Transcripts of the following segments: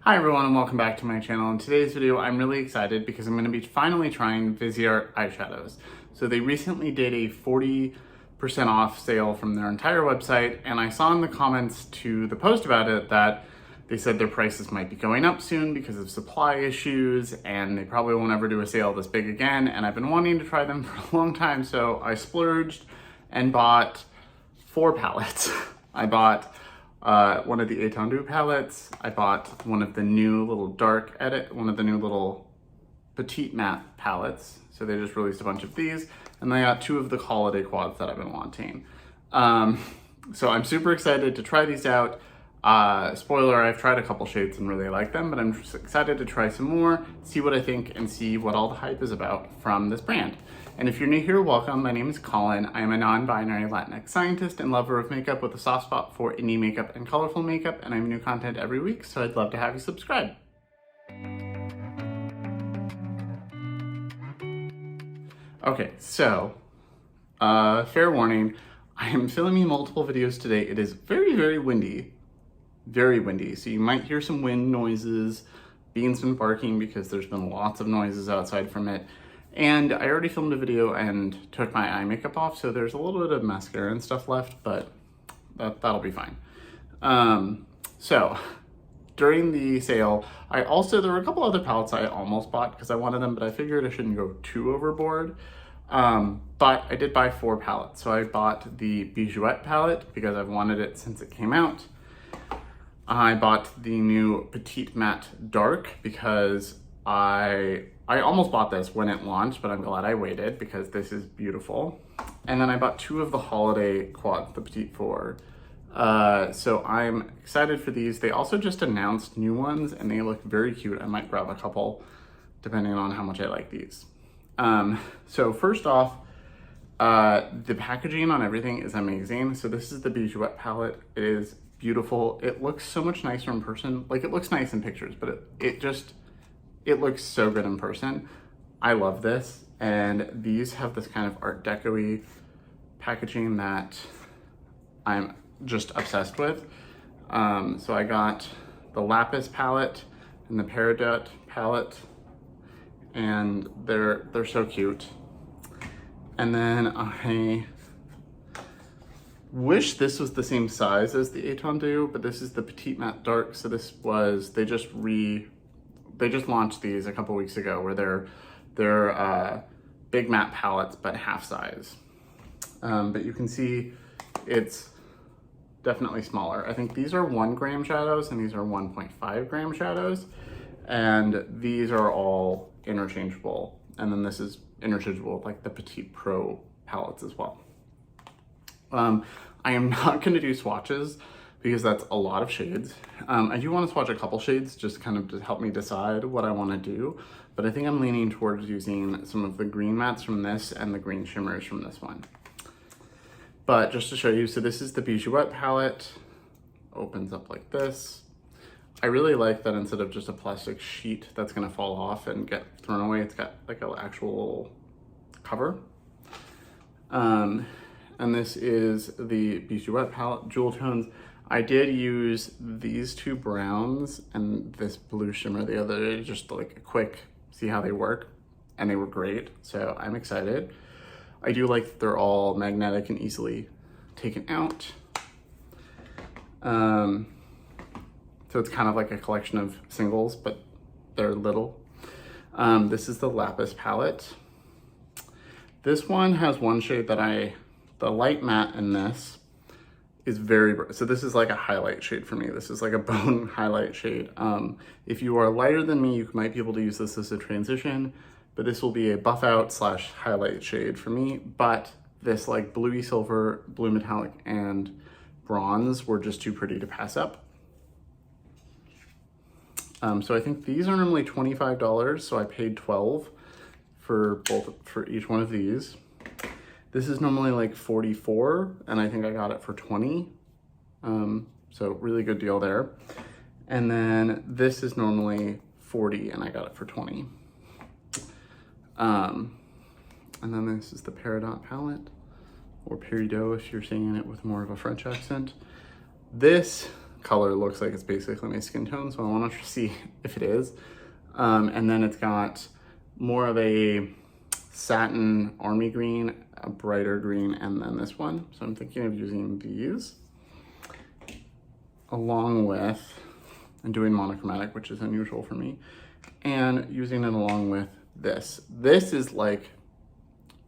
Hi everyone and welcome back to my channel. In today's video, I'm really excited because I'm going to be finally trying Viseart eyeshadows. So they recently did a 40% off sale from their entire website, and I saw in the comments to the post about it that they said their prices might be going up soon because of supply issues, and they probably won't ever do a sale this big again, and I've been wanting to try them for a long time, so I splurged and bought 4 palettes. I bought one of the Eyeshadow palettes. I bought one of the new little one of the new little petite matte palettes. So they just released a bunch of these, and I got 2 of the holiday quads that I've been wanting. So I'm super excited to try these out. Spoiler, I've tried a couple shades and really like them, but I'm just excited to try some more, see what I think, and see what all the hype is about from this brand. And if you're new here, welcome. My name is Colin. I am a non-binary Latinx scientist and lover of makeup with a soft spot for indie makeup and colorful makeup, and I have new content every week, so I'd love to have you subscribe. Okay, so, fair warning, I am filming multiple videos today. It is very, very windy. Very windy, so you might hear some wind noises, beans been barking because there's been lots of noises outside from it. And I already filmed a video and took my eye makeup off, so there's a little bit of mascara and stuff left, but that'll be fine. So during the sale, there were a couple other palettes I almost bought because I wanted them, but I figured I shouldn't go too overboard. But I did buy 4 palettes. So I bought the Bijouette palette because I've wanted it since it came out. I bought the new Petite Matte Dark because I almost bought this when it launched, but I'm glad I waited because this is beautiful. And then I bought 2 of the holiday quads, the Petite Four. So I'm excited for these. They also just announced new ones and they look very cute. I might grab a couple depending on how much I like these. So first off, the packaging on everything is amazing. So this is the Bijouette palette. It is beautiful. It looks so much nicer in person. Like, it looks nice in pictures, but it looks so good in person. I love this. And these have this kind of Art Deco-y packaging that I'm just obsessed with. So I got the Lapis palette and the Peridot palette, and they're so cute. And then I wish this was the same size as the Eyeshadow, but this is the Petite Matte Dark. So they just launched these a couple weeks ago, where they're big matte palettes, but half size. But you can see it's definitely smaller. I think these are 1 gram shadows and these are 1.5 gram shadows. And these are all interchangeable. And then this is interchangeable with like the Petite Pro palettes as well. I am not going to do swatches because that's a lot of shades. I do want to swatch a couple shades just kind of to help me decide what I want to do, but I think I'm leaning towards using some of the green mattes from this and the green shimmers from this one. But just to show you, so this is the Bijouette palette. Opens up like this. I really like that instead of just a plastic sheet that's going to fall off and get thrown away, it's got like an actual cover. And this is the Bijouette palette, Jewel Tones. I did use these 2 browns and this blue shimmer the other day, just like a quick, see how they work, and they were great, so I'm excited. I do like that they're all magnetic and easily taken out. So it's kind of like a collection of singles, but they're little. This is the Lapis palette. This one has one shade that the light matte in this is very bright. So this is like a highlight shade for me. This is like a bone highlight shade. If you are lighter than me, you might be able to use this as a transition, but this will be a buff out / highlight shade for me. But this like bluey silver, blue metallic, and bronze were just too pretty to pass up. So I think these are normally $25, so I paid $12 for each one of these. This is normally like $44, and I think I got it for $20. So really good deal there. And then this is normally $40, and I got it for $20. And then this is the Peridot palette, or Peridot if you're saying it with more of a French accent. This color looks like it's basically my skin tone, so I want to see if it is. And then it's got more of a satin army green, a brighter green, and then this one. So I'm thinking of using these along with, and doing monochromatic, which is unusual for me, and using it along with this. This is like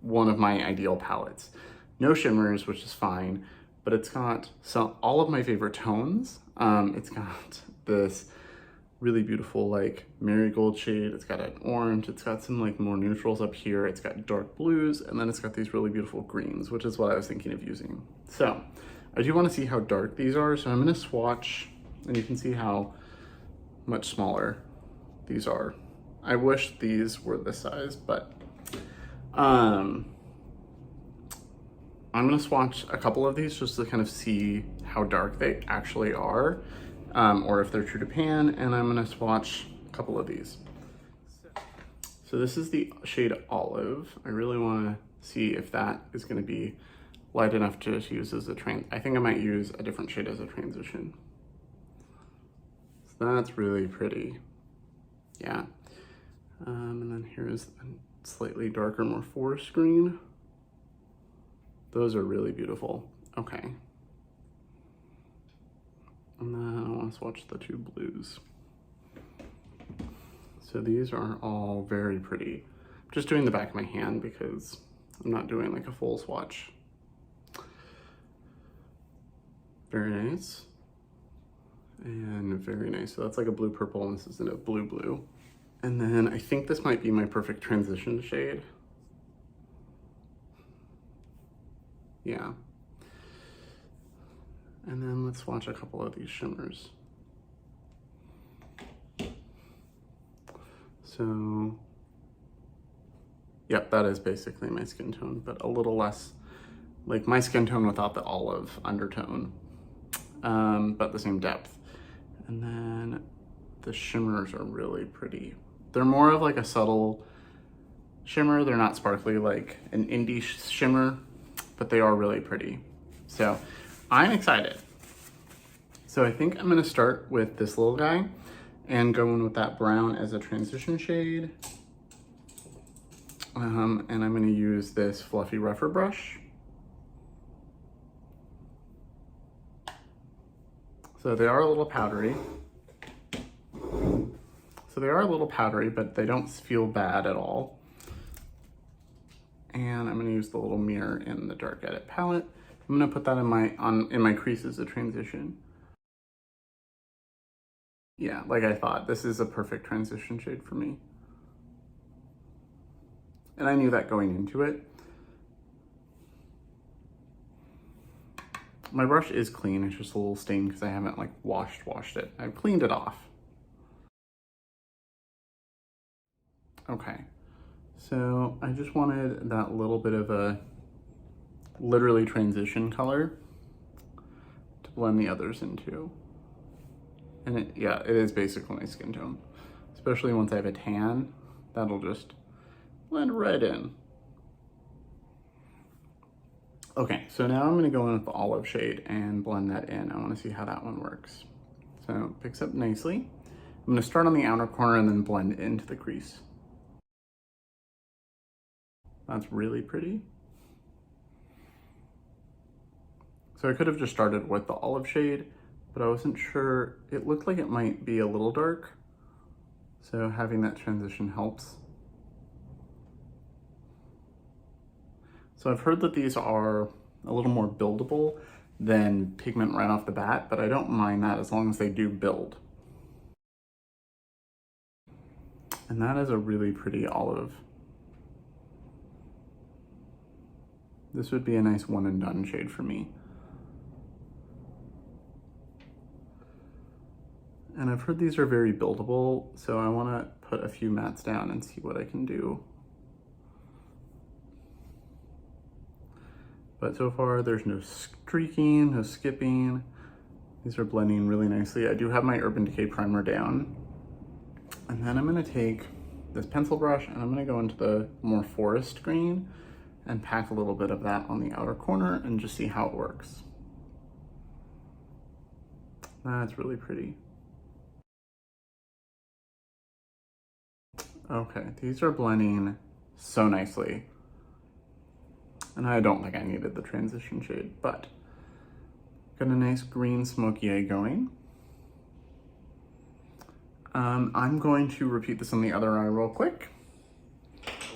one of my ideal palettes. No shimmers, which is fine, but it's got all of my favorite tones. It's got this really beautiful like marigold shade. It's got an orange. It's got some like more neutrals up here. It's got dark blues, and then it's got these really beautiful greens, which is what I was thinking of using. So I do want to see how dark these are. So I'm going to swatch, and you can see how much smaller these are. I wish these were this size, but I'm going to swatch a couple of these just to kind of see how dark they actually are, or if they're true to pan, and I'm going to swatch a couple of these. So this is the shade Olive. I really want to see if that is going to be light enough to use as a I think I might use a different shade as a transition. So that's really pretty. Yeah. And then here's a slightly darker, more forest green. Those are really beautiful. Okay. And then I want to swatch the two blues. So these are all very pretty. I'm just doing the back of my hand because I'm not doing like a full swatch. Very nice. And very nice. So that's like a blue purple, and this is in a blue blue. And then I think this might be my perfect transition shade. Yeah. And then let's swatch a couple of these shimmers. So, yep, that is basically my skin tone, but a little less like my skin tone without the olive undertone, but the same depth. And then the shimmers are really pretty. They're more of like a subtle shimmer. They're not sparkly like an indie shimmer, but they are really pretty. So I'm excited. So I think I'm gonna start with this little guy and go in with that brown as a transition shade. And I'm gonna use this fluffy rougher brush. So they are a little powdery. But they don't feel bad at all. And I'm gonna use the little mirror in the Dark Edit palette. I'm gonna put that in my crease as a transition. Yeah, like I thought, this is a perfect transition shade for me. And I knew that going into it. My brush is clean, it's just a little stained because I haven't like washed it. I've cleaned it off. Okay, so I just wanted that little bit of a literally transition color to blend the others into. And it is basically my skin tone. Especially once I have a tan, that'll just blend right in. Okay, so now I'm gonna go in with the olive shade and blend that in. I wanna see how that one works. So it picks up nicely. I'm gonna start on the outer corner and then blend into the crease. That's really pretty. So I could have just started with the olive shade, but I wasn't sure. It looked like it might be a little dark. So having that transition helps. So I've heard that these are a little more buildable than pigment right off the bat, but I don't mind that as long as they do build. And that is a really pretty olive. This would be a nice one and done shade for me. And I've heard these are very buildable, so I want to put a few mattes down and see what I can do. But so far there's no streaking, no skipping. These are blending really nicely. I do have my Urban Decay primer down. And then I'm going to take this pencil brush and I'm going to go into the more forest green and pack a little bit of that on the outer corner and just see how it works. That's really pretty. Okay, these are blending so nicely. And I don't think I needed the transition shade, but got a nice green smoky eye going. I'm going to repeat this on the other eye real quick.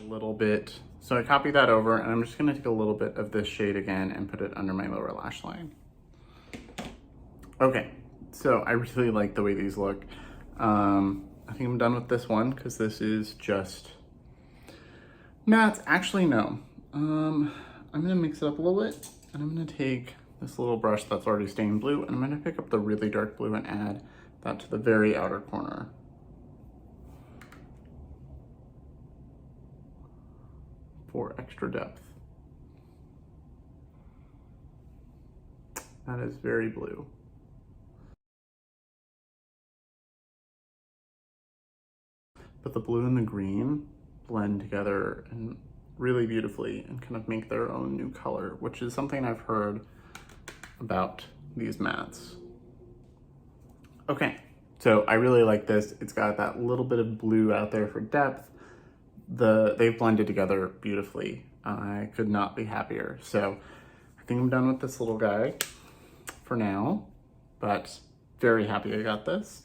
A little bit. So I copied that over, and I'm just gonna take a little bit of this shade again and put it under my lower lash line. Okay, so I really like the way these look. I think I'm done with this one because this is just matte. Actually, no. I'm gonna mix it up a little bit, and I'm gonna take this little brush that's already stained blue, and I'm gonna pick up the really dark blue and add that to the very outer corner. For extra depth. That is very blue. But the blue and the green blend together and really beautifully and kind of make their own new color, which is something I've heard about these mattes. Okay, so I really like this. It's got that little bit of blue out there for depth. They've blended together beautifully. I could not be happier. So I think I'm done with this little guy for now, but very happy I got this.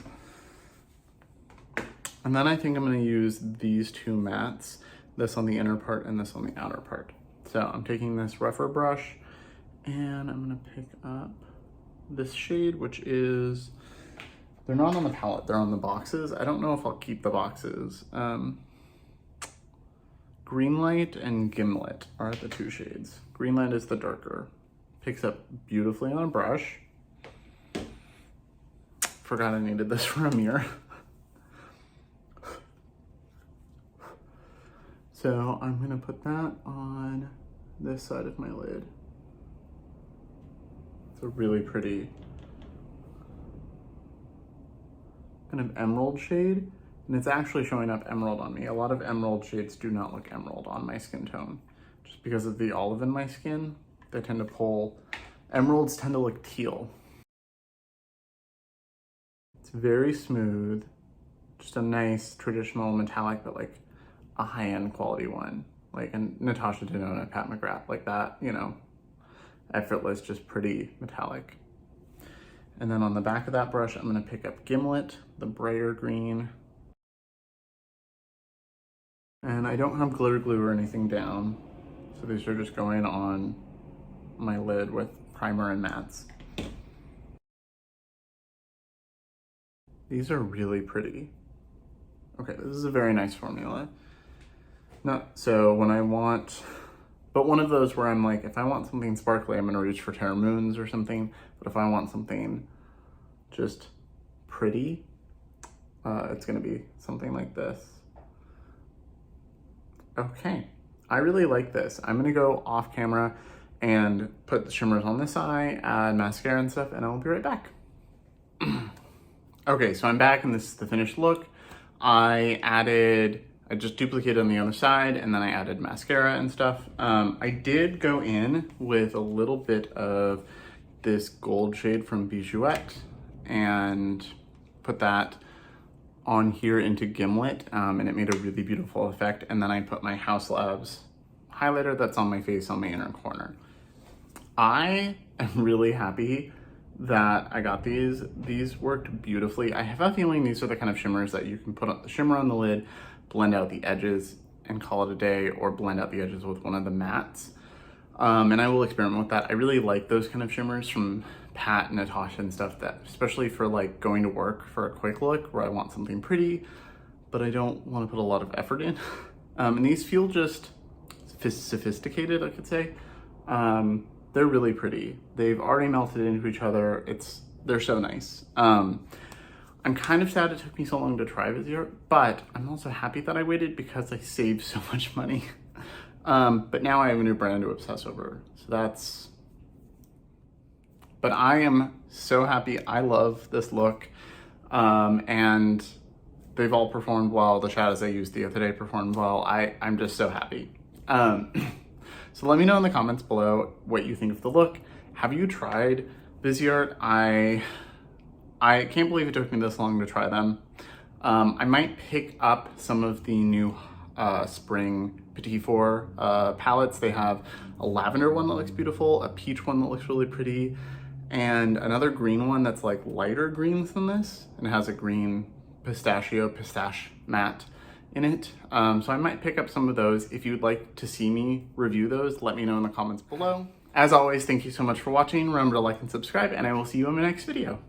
And then I think I'm gonna use these two mattes, this on the inner part and this on the outer part. So I'm taking this rougher brush and I'm gonna pick up this shade, which is, they're not on the palette, they're on the boxes. I don't know if I'll keep the boxes. Greenlight and Gimlet are the two shades. Greenlight is the darker. Picks up beautifully on a brush. Forgot I needed this for a mirror. So I'm gonna put that on this side of my lid. It's a really pretty kind of emerald shade. And it's actually showing up emerald on me. A lot of emerald shades do not look emerald on my skin tone. Just because of the olive in my skin, they tend to pull, emeralds tend to look teal. It's very smooth, just a nice traditional metallic, but like a high-end quality one. Like a Natasha Denona, Pat McGrath, like that, you know, effortless, just pretty metallic. And then on the back of that brush, I'm gonna pick up Gimlet, the brighter green. And I don't have glitter glue or anything down, so these are just going on my lid with primer and mattes. These are really pretty. Okay, this is a very nice formula. So when I want, but one of those where I'm like, if I want something sparkly, I'm gonna reach for Terra Moons or something, but if I want something just pretty, it's gonna be something like this. Okay, I really like this. I'm gonna go off camera and put the shimmers on this eye, add mascara and stuff, and I'll be right back. Okay, so I'm back and this is the finished look. I just duplicated on the other side and then I added mascara and stuff. I did go in with a little bit of this gold shade from Bijouette and put that on here into Gimlet, and it made a really beautiful effect. And then I put my House Labs highlighter that's on my face on my inner corner. I am really happy that I got these. These worked beautifully. I have a feeling these are the kind of shimmers that you can put the shimmer on the lid, blend out the edges and call it a day, or blend out the edges with one of the mattes. And I will experiment with that. I really like those kind of shimmers from Pat and Natasha and stuff, that especially for like going to work for a quick look where I want something pretty, but I don't want to put a lot of effort in. And these feel just sophisticated, I could say. They're really pretty. They've already melted into each other. They're so nice. I'm kind of sad it took me so long to try Viseart, but I'm also happy that I waited because I saved so much money. But now I have a new brand to obsess over. But I am so happy. I love this look. And they've all performed well. The shadows I used the other day performed well. I'm just so happy. So let me know in the comments below what you think of the look. Have you tried Viseart? I I can't believe it took me this long to try them. I might pick up some of the new spring Petit Four palettes. They have a lavender one that looks beautiful, a peach one that looks really pretty, and another green one that's like lighter greens than this, and it has a green pistache matte in it. So I might pick up some of those. If you'd like to see me review those, let me know in the comments below. As always, thank you so much for watching. Remember to like and subscribe, and I will see you in my next video.